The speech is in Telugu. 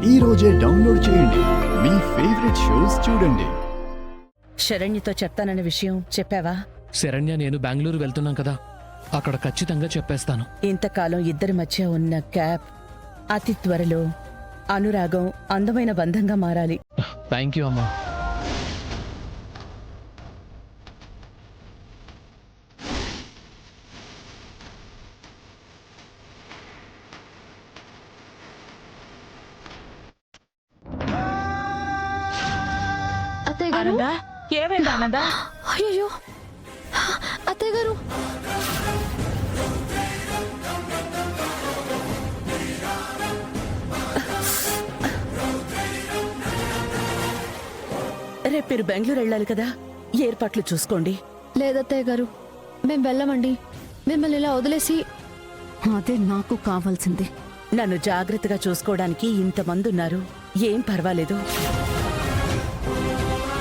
ఈ రోజే డౌన్లోడ్ చేయండి. మీ ఫేవరెట్ షోస్ చూడండి. శరణ్యతో చెప్తానన్న విషయం చెప్పావా? శరణ్య నేను బెంగళూరు వెళ్తున్నాం కదా, అక్కడ ఖచ్చితంగా చెప్పేస్తాను. ఇంతకాలం ఇద్దరి మధ్య ఉన్న గ్యాప్ అతి త్వరలో అనురాగం అందమైన బంధంగా మారాలి. థ్యాంక్ యూ అమ్మా. అత్తయ్య గారు, ఏమైంది ఆనంద? అయ్యో అత్తయ్య గారు, రేపు మీరు బెంగళూరు వెళ్ళాలి కదా, ఏర్పాట్లు చూసుకోండి. లేదత్తయ్య గారు, మేం వెళ్ళమండి. మిమ్మల్ని ఇలా వదిలేసి. అదే నాకు కావాల్సింది. నన్ను జాగ్రత్తగా చూసుకోవడానికి ఇంతమంది ఉన్నారు, ఏం పర్వాలేదు.